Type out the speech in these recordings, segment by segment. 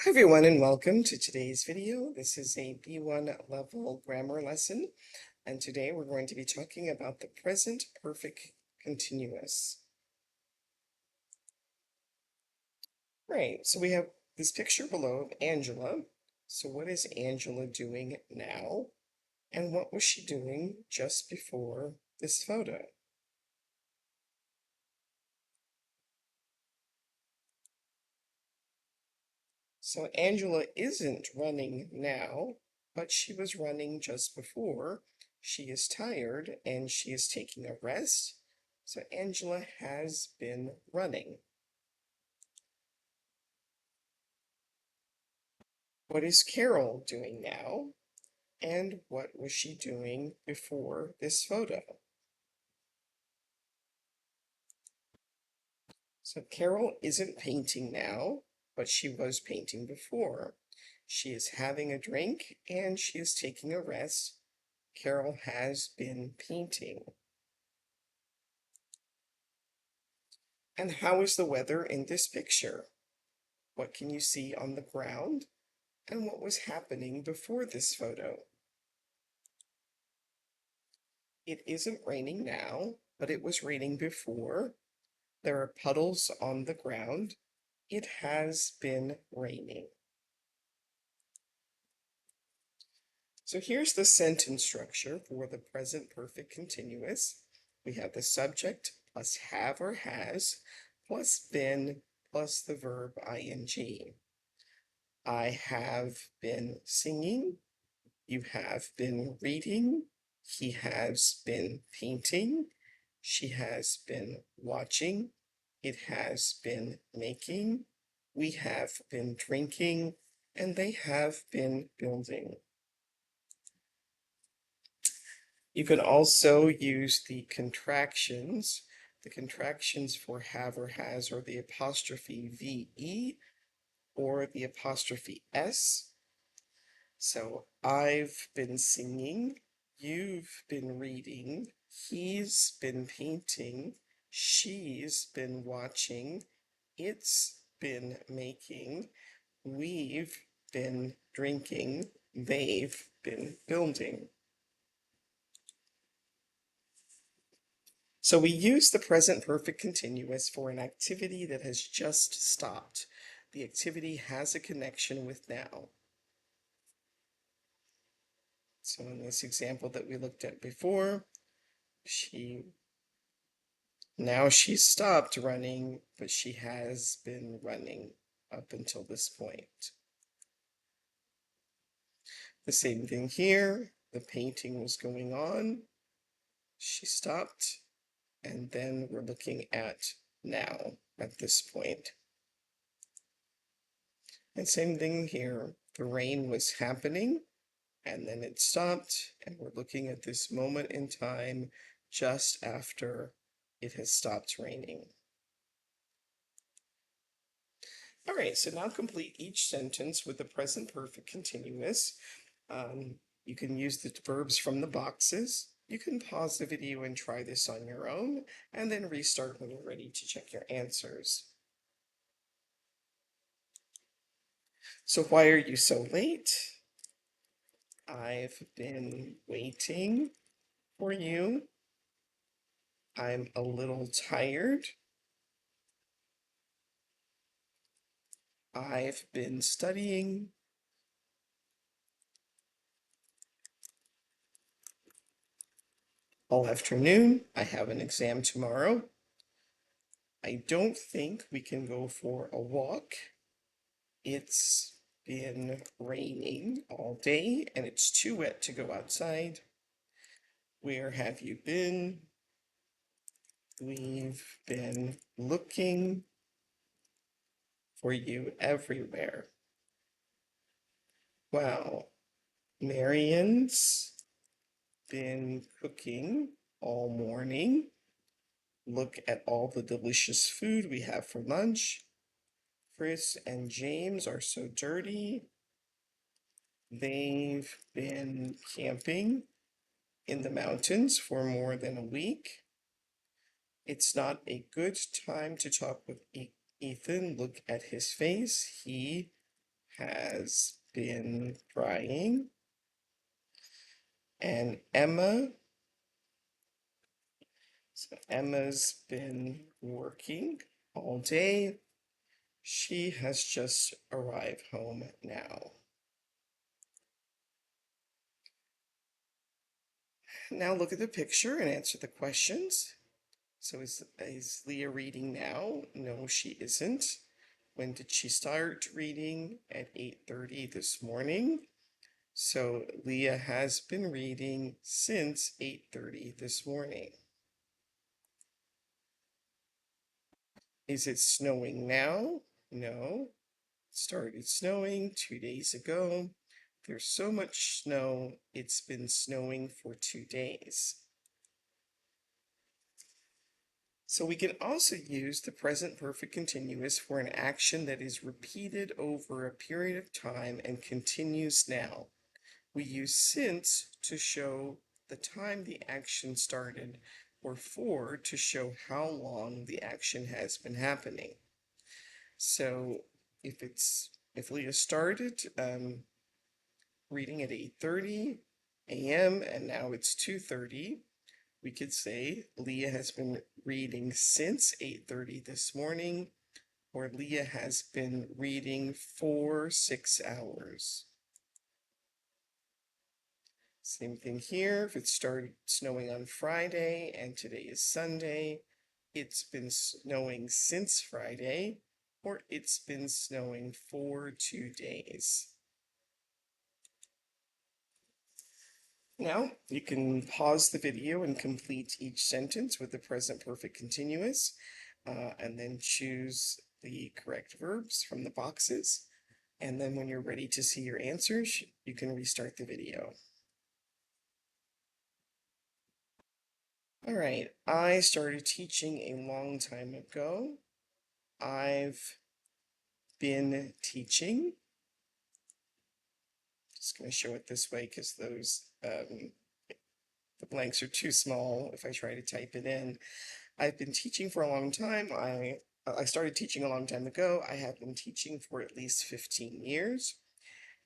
Hi everyone and welcome to today's video. This is a B1 level grammar lesson, and today we're going to be talking about the present perfect continuous. Right, so we have this picture below of Angela. So what is Angela doing now? And what was she doing just before this photo? So Angela isn't running now, but she was running just before. She is tired and she is taking a rest. So Angela has been running. What is Carol doing now? And what was she doing before this photo? So Carol isn't painting now, but she was painting before. She is having a drink and she is taking a rest. Carol has been painting. And how is the weather in this picture? What can you see on the ground? And what was happening before this photo? It isn't raining now, but it was raining before. There are puddles on the ground. It has been raining. So here's the sentence structure for the present perfect continuous. We have the subject plus have or has plus been plus the verb ing. I have been singing. You have been reading. He has been painting. She has been watching. It has been making. We have been drinking. And they have been building. You can also use the contractions. The contractions for have or has are the apostrophe VE or the apostrophe S. So I've been singing, you've been reading, he's been painting, she's been watching, it's been making, we've been drinking, they've been building. So we use the present perfect continuous for an activity that has just stopped. The activity has a connection with now. So in this example that we looked at before, now she's stopped running, but she has been running up until this point. The same thing here, the painting was going on, she stopped, and then we're looking at now at this point. And same thing here, the rain was happening, and then it stopped, and we're looking at this moment in time just after it has stopped raining. All right, so now complete each sentence with the present perfect continuous. You can use the verbs from the boxes. You can pause the video and try this on your own, and then restart when you're ready to check your answers. So why are you so late? I've been waiting for you. I'm a little tired. I've been studying. All afternoon. I have an exam tomorrow. I don't think we can go for a walk. It's been raining all day and it's too wet to go outside. Where have you been? We've been looking for you everywhere. Wow, Marion's been cooking all morning. Look at all the delicious food we have for lunch. Chris and James are so dirty. They've been camping in the mountains for more than a week. It's not a good time to talk with Ethan. Look at his face. He has been crying. And Emma's been working all day. She has just arrived home now. Now look at the picture and answer the questions. So is Leah reading now? No, she isn't. When did she start reading? At 8:30 this morning. So Leah has been reading since 8:30 this morning. Is it snowing now? No. It started snowing 2 days ago. There's so much snow, it's been snowing for 2 days. So we can also use the present perfect continuous for an action that is repeated over a period of time and continues now. We use since to show the time the action started, or for to show how long the action has been happening. So if Leah started reading at 8:30 a.m. and now it's 2:30, we could say Leah has been reading since 8:30 this morning, or Leah has been reading for 6 hours. Same thing here. If it started snowing on Friday and today is Sunday, it's been snowing since Friday, or it's been snowing for 2 days. Now, you can pause the video and complete each sentence with the present perfect continuous, and then choose the correct verbs from the boxes. And then when you're ready to see your answers, you can restart the video. All right, I started teaching a long time ago. I've been teaching. Just going to show it this way because the blanks are too small if I try to type it in. I've been teaching for a long time. I started teaching a long time ago. I have been teaching for at least 15 years.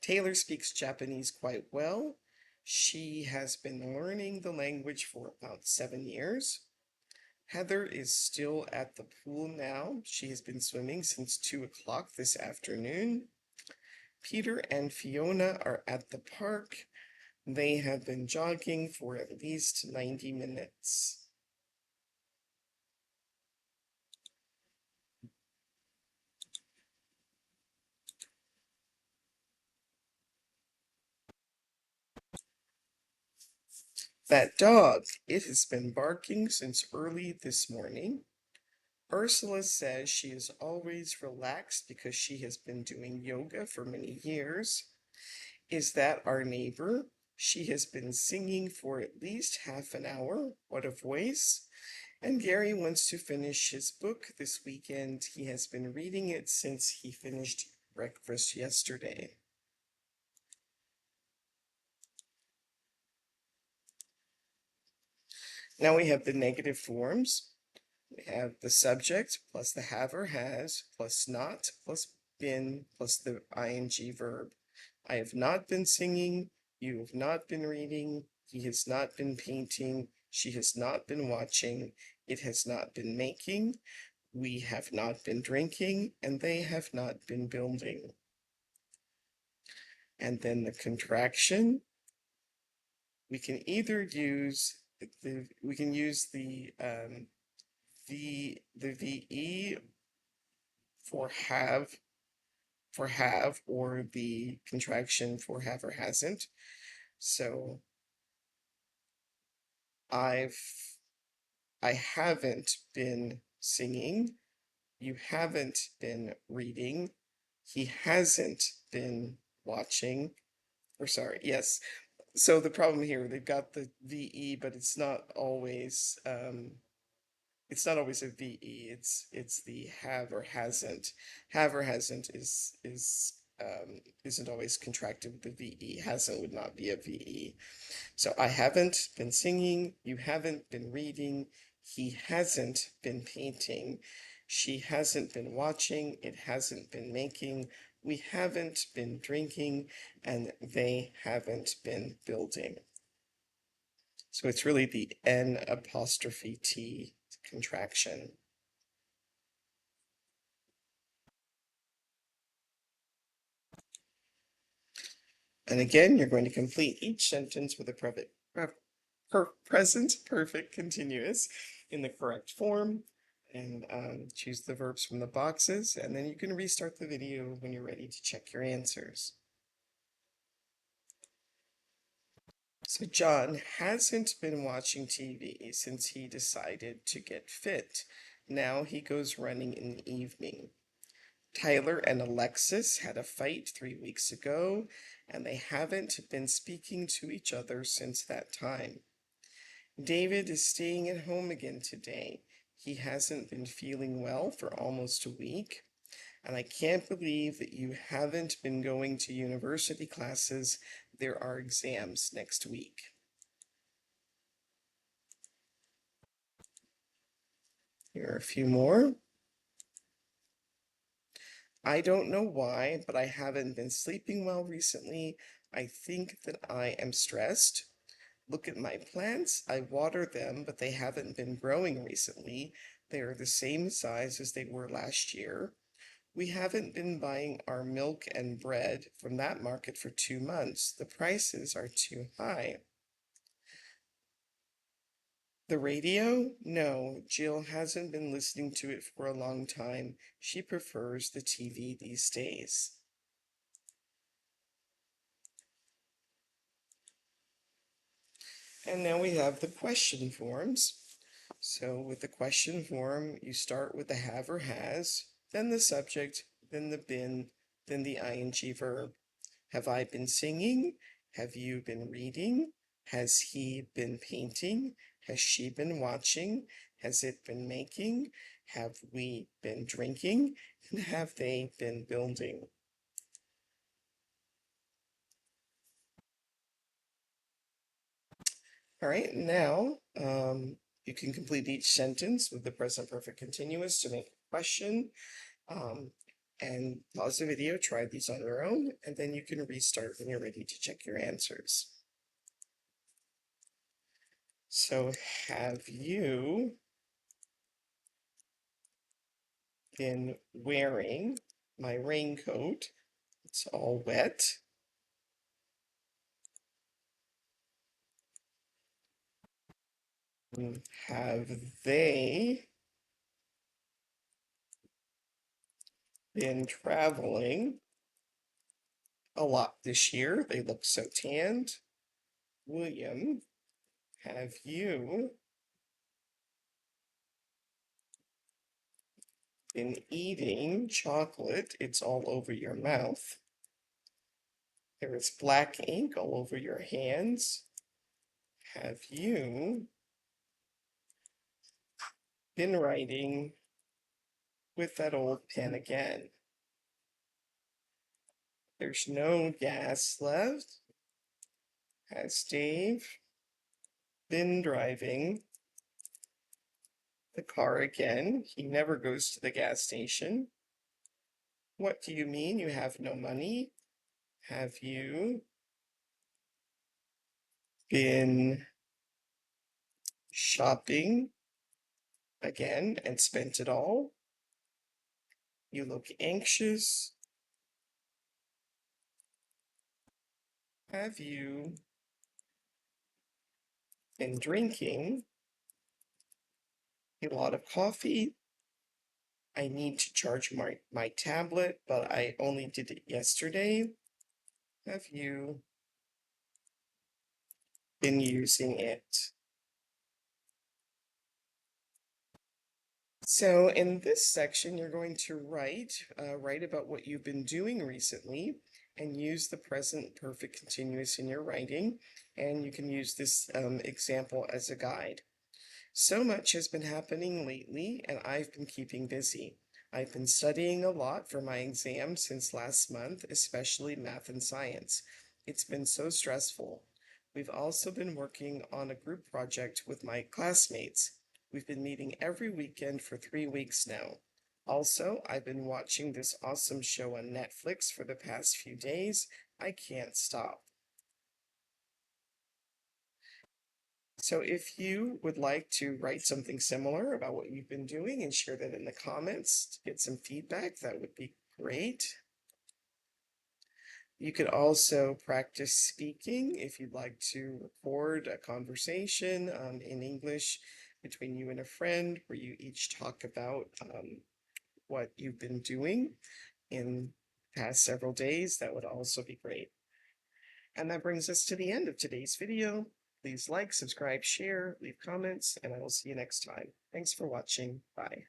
Taylor speaks Japanese quite well. She has been learning the language for about 7 years. Heather is still at the pool now. She has been swimming since 2 o'clock this afternoon. Peter and Fiona are at the park. They have been jogging for at least 90 minutes. That dog, it has been barking since early this morning. Ursula says she is always relaxed because she has been doing yoga for many years. Is that our neighbor? She has been singing for at least half an hour. What a voice. And Gary wants to finish his book this weekend. He has been reading it since he finished breakfast yesterday. Now we have the negative forms. We have the subject plus the have or has plus not plus been plus the ing verb. I have not been singing. You have not been reading. He has not been painting. She has not been watching. It has not been making. We have not been drinking. And they have not been building. And then the contraction. We can either use the VE for have or the contraction for have or hasn't. So I haven't been singing. You haven't been reading. He hasn't been watching. Or sorry, yes. So the problem here, they've got the VE, but it's not always a VE. It's the have or hasn't. Have or hasn't isn't always contracted with the VE. Hasn't would not be a VE. So I haven't been singing. You haven't been reading. He hasn't been painting. She hasn't been watching, it hasn't been making, we haven't been drinking, and they haven't been building. So it's really the N apostrophe T contraction. And again, you're going to complete each sentence with a present perfect continuous in the correct form, and choose the verbs from the boxes, and then you can restart the video when you're ready to check your answers. So John hasn't been watching TV since he decided to get fit. Now he goes running in the evening. Tyler and Alexis had a fight 3 weeks ago, and they haven't been speaking to each other since that time. David is staying at home again today. He hasn't been feeling well for almost a week, and I can't believe that you haven't been going to university classes. There are exams next week. Here are a few more. I don't know why, but I haven't been sleeping well recently. I think that I am stressed. Look at my plants. I water them, but they haven't been growing recently. They are the same size as they were last year. We haven't been buying our milk and bread from that market for 2 months. The prices are too high. The radio? No, Jill hasn't been listening to it for a long time. She prefers the TV these days. And now we have the question forms. So with the question form, you start with the have or has, then the subject, then the been, then the ing verb. Have I been singing? Have you been reading? Has he been painting? Has she been watching? Has it been making? Have we been drinking? And have they been building? All right, now you can complete each sentence with the present perfect continuous to make a question. And pause the video, try these on your own, and then you can restart when you're ready to check your answers. So have you been wearing my raincoat? It's all wet. Have they been traveling a lot this year? They look so tanned. William, have you been eating chocolate? It's all over your mouth. There is black ink all over your hands. Have you been writing with that old pen again? There's no gas left. Has Dave been driving the car again? He never goes to the gas station. What do you mean you have no money? Have you been shopping again and spent it all? You look anxious. Have you been drinking a lot of coffee? I need to charge my tablet, but I only did it yesterday. Have you been using it? So in this section, you're going to write about what you've been doing recently and use the present perfect continuous in your writing. And you can use this example as a guide. So much has been happening lately, and I've been keeping busy. I've been studying a lot for my exams since last month, especially math and science. It's been so stressful. We've also been working on a group project with my classmates. We've been meeting every weekend for 3 weeks now. Also, I've been watching this awesome show on Netflix for the past few days. I can't stop. So if you would like to write something similar about what you've been doing and share that in the comments to get some feedback, that would be great. You could also practice speaking if you'd like to record a conversation in English between you and a friend where you each talk about what you've been doing in the past several days. That would also be great. And that brings us to the end of today's video. Please like, subscribe, share, leave comments, and I will see you next time. Thanks for watching. Bye.